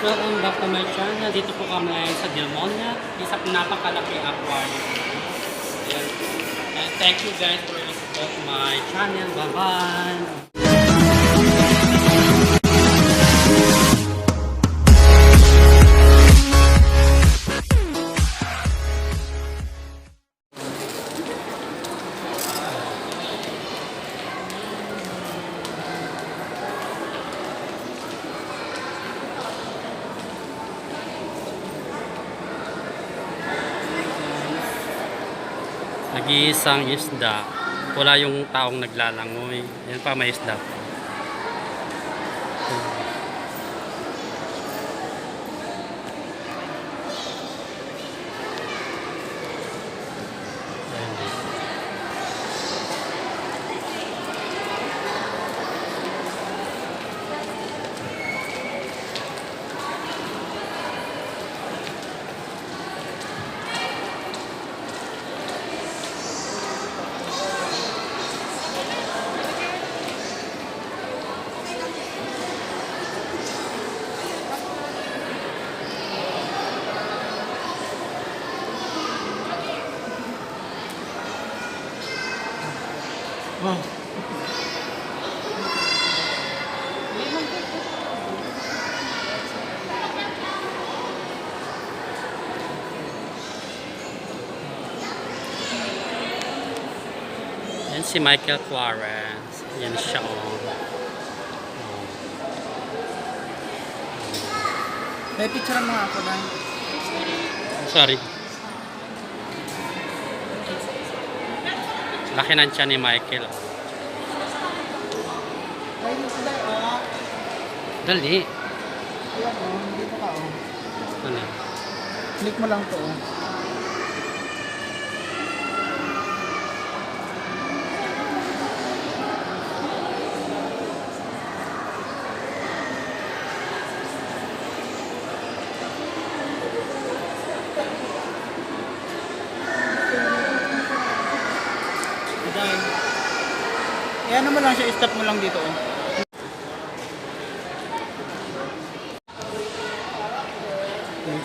welcome back to my channel. Dito po kami ngayon sa Delmonia, isang napakalaki aquarium. Ayan. And thank you guys for your support my channel. Bye-bye! Nag-iisang isda. Wala yung taong naglalangoy. Yan pa, may isda. Wow. Yan si Michael Flores. Yan siya. May picture mo ako na. Sorry. Laki ng tiyan ni Michael. Ay, dito tayo, oh. Dali. Ayan, oh. Dito ka, oh. Ano? Click mo lang to, oh. Ano mo lang siya, stop mo lang dito, oh.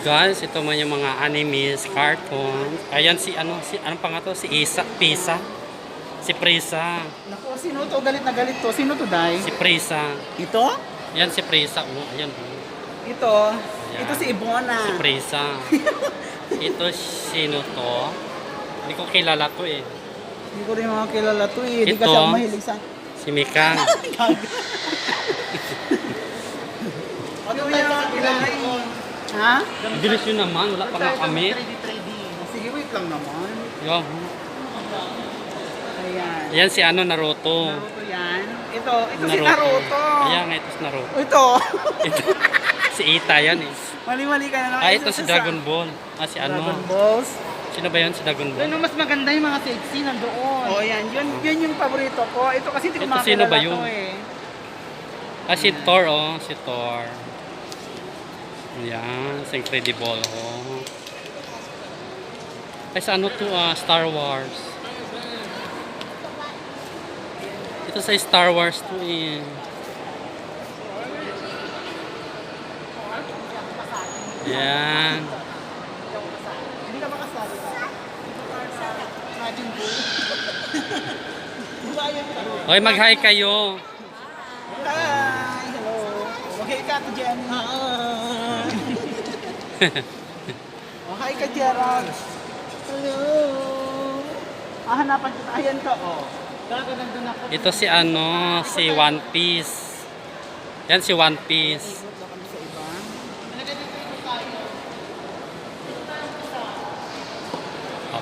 Guys, ito man yung mga animes, cartoons. Ayan si ano, anong pa nga to? Si Pisa. Si Prisa. Naku, sino to? Galit na galit to. Sino to, Day? Si Prisa. Ito? Ayan si Prisa. Oh, ayan. Ito. Ayan. Ito si Ibona. Si Prisa. Ito sino to? Hindi ko kilala to eh. Hindi ko rin mga kilala to eh. Hindi Ito. kasi ako mahilig sa... Si Mikang. Ano yung mga kilala yun? Ha? Bilis yun naman. Wala pa nga kami. 3D. Sige, wait lang naman. Yo. Ayan. Ayan si ano, Naruto. Naruto yan. Ito si Naruto. Ayan, ito si Naruto. Ito. Ito. Si Ita yan eh. Mali-mali ka na lang. Ah, ito si Dragon Ball. Ah, si ano? Dragon Balls. Sino ba yun si Dragon Ball? Doon mas maganda yung mga sexy nandoon. Oh, yan. Yun yung paborito ko. Ito kasi hindi ko Ito, sino ba makakilala yun? to eh. Ah, si Thor, oh. Si Thor. Ayan, si Incredible, oh. Ay, sa ano to, Star Wars. Ito sa Star Wars to, eh. Ayan. Hindi ka makasali. Imagine po. Okay, mag-hi kayo. Hi! Hello! Okay ka to Jen. Okay ka Gerald. Hello! Hanapan kita. Ayan ka, oh. Talaga nandun ako. Ito si ano, si One Piece. Yan si One Piece. Ikot lang kami sa iba.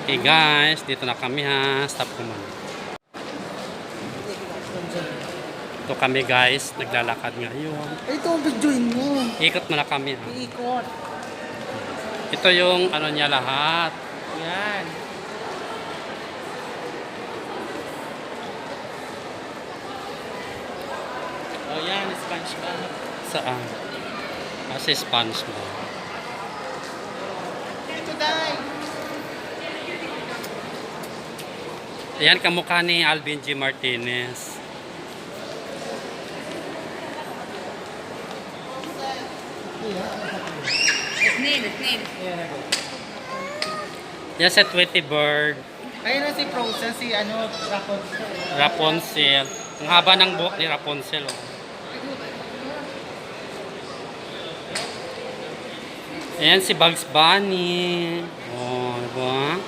Okay guys, dito na kami ha. Stop ko muna. Ito kami guys, naglalakad ngayon. Ito, videoin mo. Ikot na kami ha. Iikot. Ito yung ano niya lahat. Yan. Oh yan, SpongeBob. Saan? Kasi SpongeBob. Ito, Day. Ayan, kamukha ni Alvin G. Martinez. Yeah. Snail. Ayan ako. Yan sa Tweety Bird. Ayun na si Frozen, si ano, Rapunzel. Rapunzel. Ang haba ng buhok ni Rapunzel. Oh. Ayan si Bugs Bunny. Oh, diba?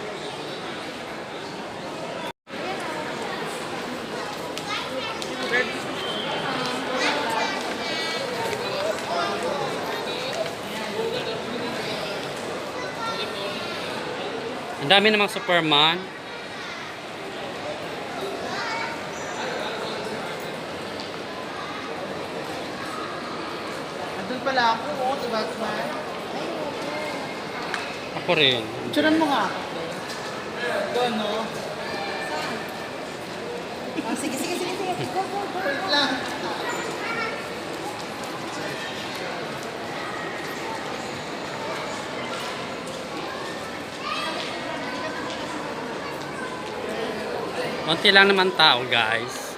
Ang dami namang Superman. Andun pala ako, si Batman. Ako rin. Picturean mo nga ako. Doon, no? Sige. Go. Wait lang. Konti lang naman tao, guys.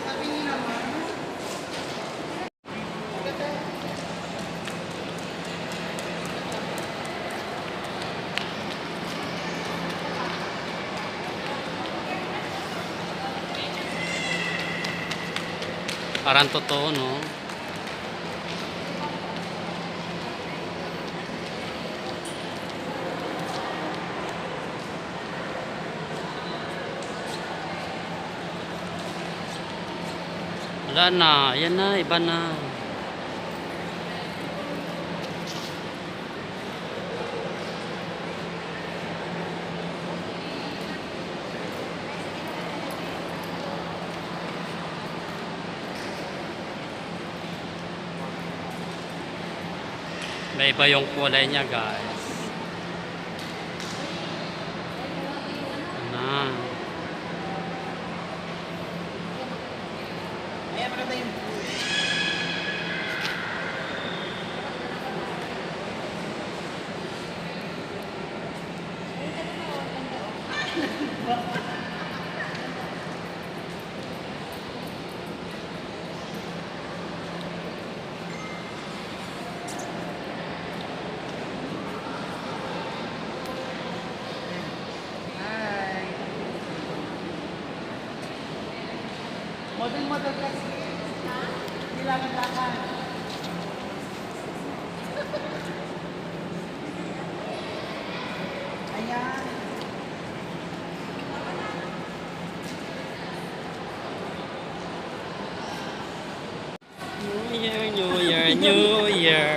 Sabi niyo naman. Parang totoo, no? Wala na. Yan na. Iba na. May iba yung kulay niya, guys. Na. Ayan, maganda yung Hi. Model kasi. Kailangan. Ayan. New Year, New Year, New Year.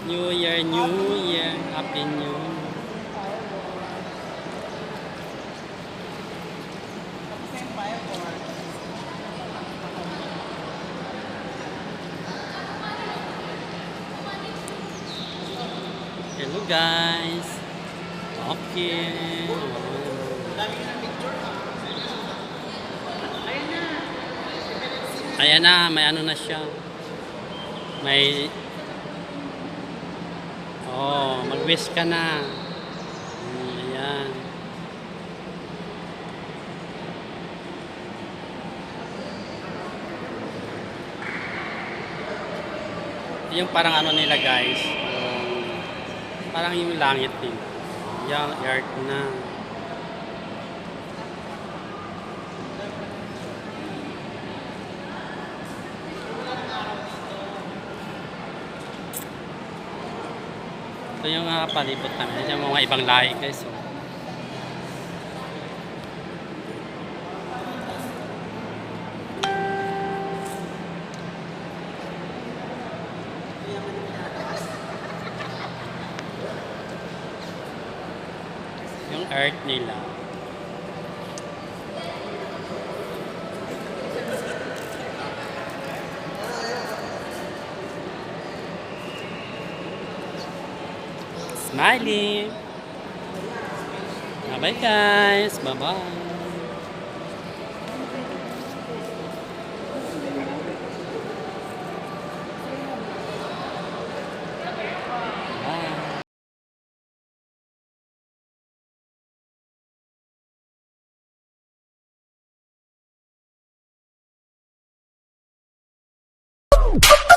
New Year, New Year. Happy New Year. Tapos na yung firework. Hello, guys. Okay. Dami na picture. Ayan na. Ayan na, may ano na siya. May... Oh, mag-wish ka na. Ayan. Yung parang ano nila, guys. Parang yung langit din. Yung earth na. Ito yung palibot namin. Ito yung mga ibang lahi, guys. Oh. Yung earth nila. Smiling. Bye guys. Bye-bye. go.